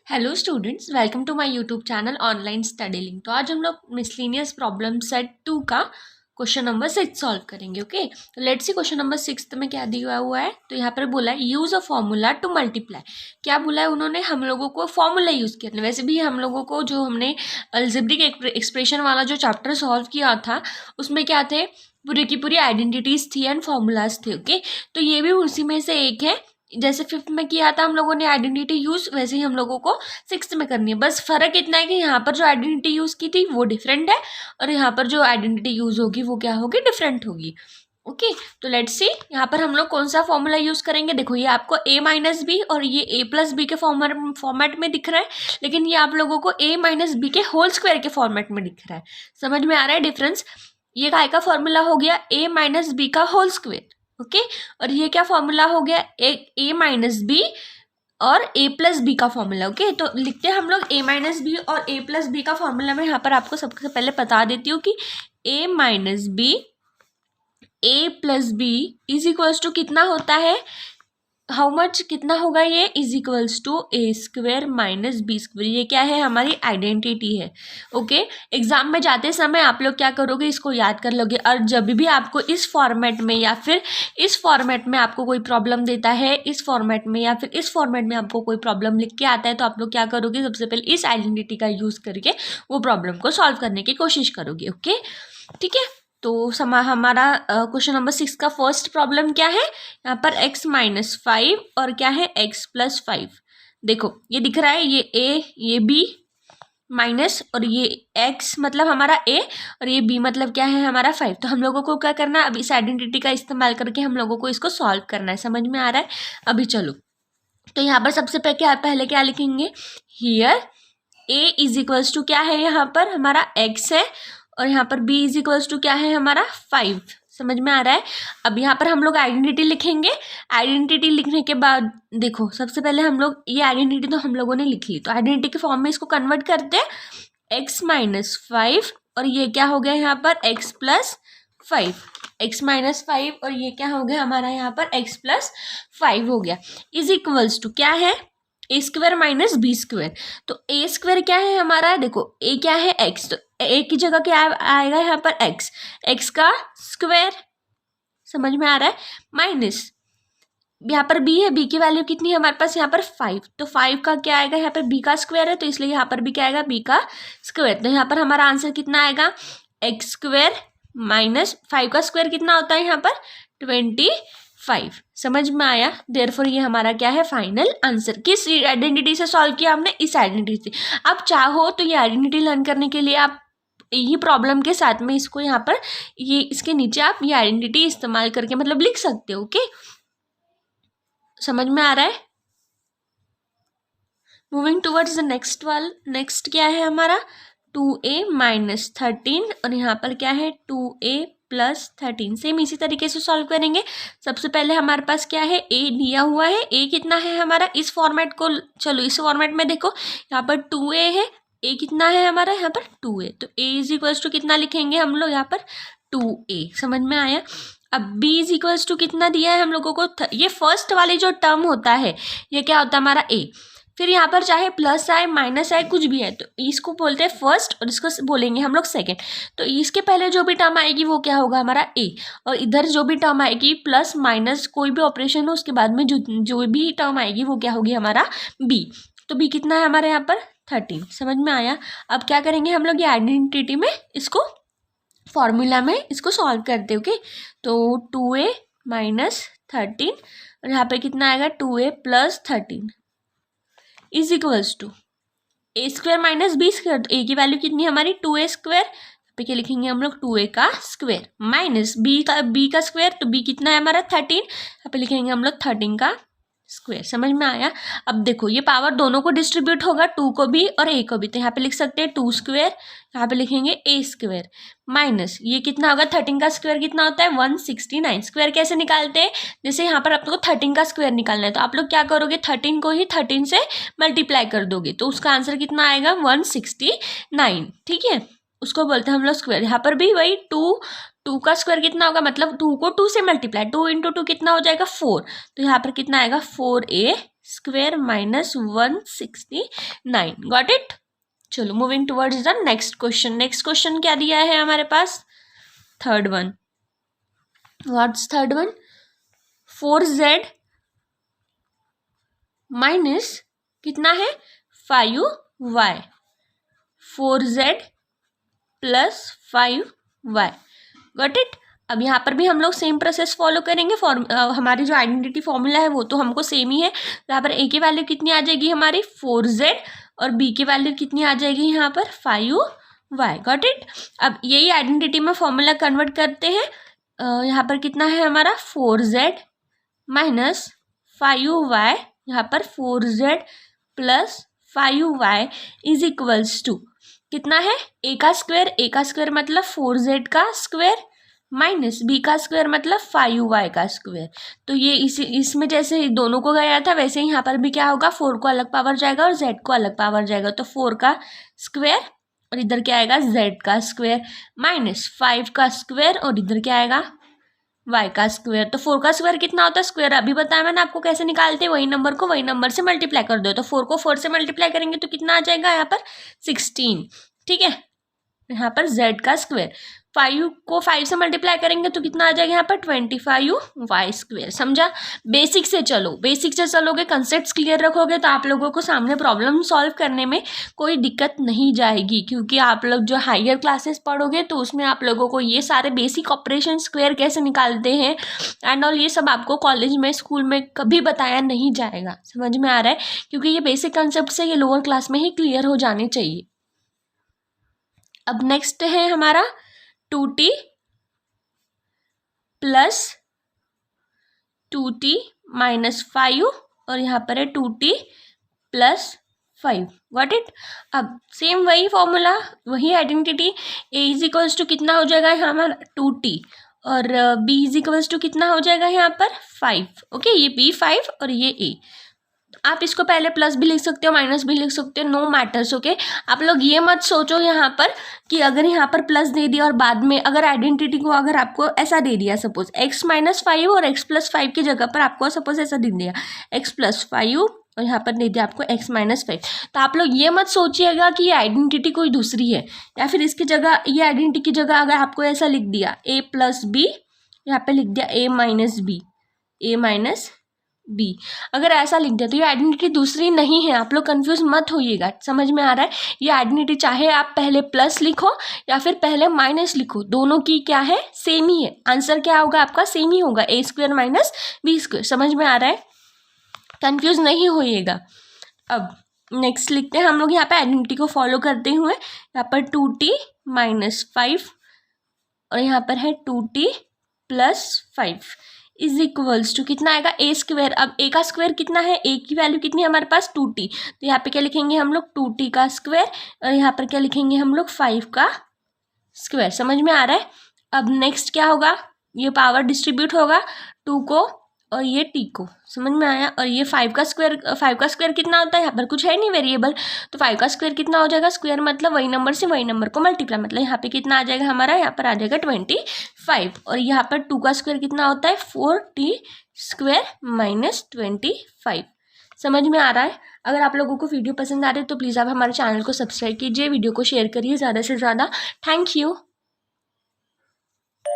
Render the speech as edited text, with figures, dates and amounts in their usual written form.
Hello students, welcome to my YouTube channel online study link. तो आज हम लोग मिसलिनियस प्रॉब्लम सेट 2 का क्वेश्चन नंबर 6 सॉल्व करेंगे। ओके, तो लेट्स सी क्वेश्चन नंबर 6 में क्या दिया हुआ है। तो यहाँ पर बोला है use a formula to multiply. क्या बोला है उन्होंने, हम लोगों को फॉर्मूला यूज किया। वैसे भी हम लोगों को जो हमने अलजेब्रिक एक्सप्रेशन वाला जो चैप्टर सॉल्व किया था उसमें क्या थे, पूरी की पूरी आइडेंटिटीज थी एंड फॉर्मूलाज थे। ओके, तो ये भी उसी में से एक है। जैसे 5th में किया था हम लोगों ने आइडेंटिटी यूज, वैसे ही हम लोगों को 6th में करनी है। बस फर्क इतना है कि यहाँ पर जो आइडेंटिटी यूज की थी वो डिफरेंट है और यहाँ पर जो आइडेंटिटी यूज होगी वो क्या होगी, डिफरेंट होगी। ओके, तो लेट्स सी यहाँ पर हम लोग कौन सा फॉर्मूला यूज करेंगे। देखो ये आपको a माइनस बी और ये a प्लस बी के फॉर्मेट में दिख रहा है, लेकिन ये आप लोगों को a माइनस बी के होल स्क्वायर के फॉर्मेट में दिख रहा है। समझ में आ रहा है डिफरेंस। ये काय का फॉर्मूला हो गया, a माइनस बी का होल स्क्वायर। ओके, और ये क्या फॉर्मूला हो गया, a माइनस बी और a प्लस बी का फॉर्मूला। ओके, तो लिखते हैं हम लोग a माइनस बी और a प्लस बी का फॉर्मूला। मैं यहाँ पर आपको सबसे पहले बता देती हूँ कि a minus b a plus b is equals to कितना होता है, हाउ मच, कितना होगा, ये is equals to a square minus b square. ये क्या है, हमारी आइडेंटिटी है। ओके, एग्जाम में जाते समय आप लोग क्या करोगे, इसको याद कर लोगे। और जब भी आपको इस फॉर्मेट में या फिर इस फॉर्मेट में आपको कोई प्रॉब्लम देता है, इस फॉर्मेट में या फिर इस फॉर्मेट में आपको कोई प्रॉब्लम लिख के आता है, तो आप लोग क्या करोगे, सबसे पहले इस आइडेंटिटी का यूज करके वो प्रॉब्लम को सॉल्व करने की कोशिश करोगे। ओके, ठीक है। तो हमारा क्वेश्चन नंबर 6 का फर्स्ट प्रॉब्लम क्या है, यहाँ पर x माइनस 5 और क्या है x प्लस 5। देखो ये दिख रहा है, ये a ये b माइनस और ये x मतलब हमारा a और ये b मतलब क्या है, हमारा 5। तो हम लोगों को क्या करना है, अब इस आइडेंटिटी का इस्तेमाल करके हम लोगों को इसको सॉल्व करना है। समझ में आ रहा है। अभी चलो, तो यहाँ पर सबसे पहले क्या लिखेंगे, here a is equals to क्या है, यहाँ पर हमारा x है और यहाँ पर b इज इक्वल्स टू क्या है, हमारा 5। समझ में आ रहा है। अब यहाँ पर हम लोग आइडेंटिटी लिखेंगे। आइडेंटिटी लिखने के बाद देखो सबसे पहले हम लोग ये आइडेंटिटी तो हम लोगों ने लिख ली, तो आइडेंटिटी के फॉर्म में इसको कन्वर्ट करते हैं। x माइनस 5 और ये क्या हो गया यहाँ पर x प्लस 5, x माइनस 5 और ये क्या हो गया हमारा यहाँ पर x प्लस 5 हो गया, इज इक्वल्स टू क्या है, ए स्क्वायर माइनस बी स्क्वायर। तो ए स्क्वायर क्या है हमारा, देखो ए क्या है एक्स, तो ए की जगह क्या आएगा यहाँ पर एक्स, एक्स का स्क्वायर। समझ में आ रहा है। माइनस यहाँ पर बी है, बी की वैल्यू कितनी है हमारे पास यहाँ पर 5, तो 5 का क्या आएगा, यहाँ पर बी का स्क्वायर है तो इसलिए यहाँ पर भी क्या आएगा, बी का स्क्वायर। तो यहाँ पर हमारा आंसर कितना आएगा, एक्स स्क्वायर माइनस 5 का स्क्वायर कितना होता है यहाँ पर 25। समझ में आया। देयरफॉर ये हमारा क्या है, फाइनल आंसर। किस आइडेंटिटी से सॉल्व किया हमने, इस आइडेंटिटी से। आप चाहो तो ये आइडेंटिटी लर्न करने के लिए आप यही प्रॉब्लम के साथ में इसको यहाँ पर ये इसके नीचे आप ये आइडेंटिटी इस्तेमाल करके मतलब लिख सकते हो। ओके, समझ में आ रहा है। मूविंग टूवर्ड्स द नेक्स्ट वाल, नेक्स्ट क्या है हमारा 2a माइनस 13 और यहाँ पर क्या है 2a प्लस 13। सेम इसी तरीके से सॉल्व करेंगे। सबसे पहले हमारे पास क्या है, a दिया हुआ है, a कितना है हमारा, इस फॉर्मेट को चलो इस फॉर्मेट में देखो, यहाँ पर 2a है, a कितना है हमारा यहाँ पर 2a, तो a इज इक्वल्स टू कितना लिखेंगे हम लोग यहाँ पर 2a। समझ में आया। अब b इज इक्वल्स टू कितना दिया है हम लोगों को, ये फर्स्ट वाली जो टर्म होता है ये क्या होता है हमारा a, फिर यहाँ पर चाहे प्लस आए माइनस आए कुछ भी है तो इसको बोलते हैं फर्स्ट और इसको बोलेंगे हम लोग सेकंड। तो इसके पहले जो भी टर्म आएगी वो क्या होगा हमारा a, और इधर जो भी टर्म आएगी प्लस माइनस कोई भी ऑपरेशन हो उसके बाद में जो भी टर्म आएगी वो क्या होगी हमारा b। तो b कितना है हमारे यहाँ पर 13। समझ में आया। अब क्या करेंगे हम लोग, ये आइडेंटिटी में इसको फॉर्मूला में इसको सॉल्व करते। ओके, तो 2a माइनस 13 और यहाँ पे कितना आएगा 2a plus 13 is equals to a square minus b square. तो ए की वैल्यू कितनी है हमारी 2a स्क्वायर, पे क्या लिखेंगे हम लोग 2a का स्क्वायर माइनस b का स्क्वायर, तो b कितना है हमारा 13, यहाँ पे लिखेंगे हम लोग 13 का स्क्वायर। समझ में आया। अब देखो ये पावर दोनों को डिस्ट्रीब्यूट होगा, 2 को भी और a को भी, तो यहाँ पे लिख सकते हैं 2 स्क्वायर, यहाँ पे लिखेंगे a स्क्वायर माइनस ये कितना होगा 13 का स्क्वायर कितना होता है 169। स्क्वायर कैसे निकालते हैं, जैसे यहाँ पर आप लोग को 13 का स्क्वायर निकालना है तो आप लोग क्या करोगे 13 को ही 13 से मल्टीप्लाई कर दोगे, तो उसका आंसर कितना आएगा 169। ठीक है, उसको बोलते हैं हम लोग स्क्वायर। यहाँ पर भी वही 2 का स्क्वायर कितना होगा, मतलब 2 को 2 से मल्टीप्लाई, 2 इंटू 2 कितना हो जाएगा 4, तो यहाँ पर कितना आएगा 4a square minus 169। Got it. चलो moving towards the next question. Next question क्या दिया है हमारे पास? Third one. What's third one? 4z minus कितना है? 5y। 4z plus 5y। Got it. अब यहाँ पर भी हम लोग सेम प्रोसेस फॉलो करेंगे। हमारी जो आइडेंटिटी फॉर्मूला है वो तो हमको सेम ही है। यहाँ पर a की वैल्यू कितनी आ जाएगी हमारी? 4z और b की वैल्यू कितनी आ जाएगी यहाँ पर? 5y। Got it. अब यही आइडेंटिटी में फॉर्मूला कन्वर्ट करते हैं। यहाँ पर कितना है हमारा? 4z minus 5y। यहाँ पर 4z plus 5y is equals to कितना है? a का स्क्वायर मतलब 4z का स्क्वायर माइनस b का स्क्वायर मतलब 5y का स्क्वायर। तो ये इसमें जैसे दोनों को गया था वैसे ही यहाँ पर भी क्या होगा? 4 को अलग पावर जाएगा और z को अलग पावर जाएगा। तो 4 का स्क्वायर और इधर क्या आएगा? z का स्क्वायर माइनस 5 का स्क्वायर और इधर क्या आएगा? y का स्क्वायर। तो 4 का स्क्वायर कितना होता है? स्क्वायर अभी बताया मैंने आपको कैसे निकालते हैं। वही नंबर को वही नंबर से मल्टीप्लाई कर दो। तो 4 को 4 से मल्टीप्लाई करेंगे तो कितना आ जाएगा यहाँ पर? 16। ठीक है। यहाँ पर z का स्क्वायर। 5 को 5 से मल्टीप्लाई करेंगे तो कितना आ जाएगा यहाँ पर? 25y square. समझा? बेसिक से चलो, बेसिक से चलोगे, कंसेप्ट्स क्लियर रखोगे तो आप लोगों को सामने प्रॉब्लम सॉल्व करने में कोई दिक्कत नहीं जाएगी। क्योंकि आप लोग जो हायर क्लासेस पढ़ोगे तो उसमें आप लोगों को ये सारे बेसिक ऑपरेशन स्क्वायर कैसे निकालते हैं एंड ऑल ये सब आपको कॉलेज में स्कूल में कभी बताया नहीं जाएगा। समझ में आ रहा है? क्योंकि ये बेसिक कंसेप्ट से ये लोअर क्लास में ही क्लियर हो जाने चाहिए। अब नेक्स्ट है हमारा 2t प्लस 2t माइनस 5 और यहाँ पर है 2t प्लस 5। Got it. अब सेम वही फॉर्मूला, वही identity. a is equals to कितना हो जाएगा यहाँ हमारा? 2t और b इज इक्वल्स टू कितना हो जाएगा यहाँ पर? 5। ओके, ये b 5 और ये a। आप इसको पहले प्लस भी लिख सकते हो, माइनस भी लिख सकते हो, नो मैटर्स। ओके, आप लोग ये मत सोचो यहाँ पर कि अगर यहाँ पर प्लस दे दिया और बाद में अगर आइडेंटिटी को अगर आपको ऐसा दे दिया, सपोज x माइनस 5 और x प्लस 5 की जगह पर आपको सपोज ऐसा दे दिया x प्लस 5 और यहाँ पर दे दिया आपको x माइनस 5, तो आप लोग ये मत सोचिएगा कि ये आइडेंटिटी कोई दूसरी है या फिर इसकी जगह ये आइडेंटिटी की जगह अगर आपको ऐसा लिख दिया a प्लस बी, यहाँ पे लिख दिया a माइनस बी, अगर ऐसा लिख दिया तो ये आइडेंटिटी दूसरी नहीं है। आप लोग कंफ्यूज मत होइएगा। समझ में आ रहा है? ये आइडेंटिटी चाहे आप पहले प्लस लिखो या फिर पहले माइनस लिखो, दोनों की क्या है? सेम ही है। आंसर क्या होगा आपका? सेम ही होगा, a square minus b square. समझ में आ रहा है? कंफ्यूज नहीं होइएगा। अब नेक्स्ट लिखते हैं हम लोग यहाँ पे आइडेंटिटी को फॉलो करते हुए। यहाँ पर 2t माइनस 5 और यहाँ पर है 2t plus 5 is equals to कितना आएगा? a square. अब a का स्क्वायर कितना है? a की वैल्यू कितनी है हमारे पास? 2t। तो यहाँ पे क्या लिखेंगे हम लोग? 2t का स्क्वायर और यहाँ पर क्या लिखेंगे हम लोग? 5 का स्क्वायर। समझ में आ रहा है? अब नेक्स्ट क्या होगा? ये पावर डिस्ट्रीब्यूट होगा 2 को और ये t को। समझ में आया? और ये 5 का स्क्वायर कितना होता है? यहाँ पर कुछ है नहीं वेरिएबल, तो 5 का स्क्वायर कितना हो जाएगा? स्क्वायर मतलब वही नंबर से वही नंबर को मल्टीप्लाई, मतलब यहाँ पे कितना आ जाएगा हमारा? यहाँ पर आ जाएगा 25 और यहाँ पर 2 का स्क्वायर कितना होता है? 4t square minus 25। समझ में आ रहा है? अगर आप लोगों को वीडियो पसंद आ रही है तो प्लीज़ आप हमारे चैनल को सब्सक्राइब कीजिए, वीडियो को शेयर करिए ज़्यादा से ज़्यादा। Thank you.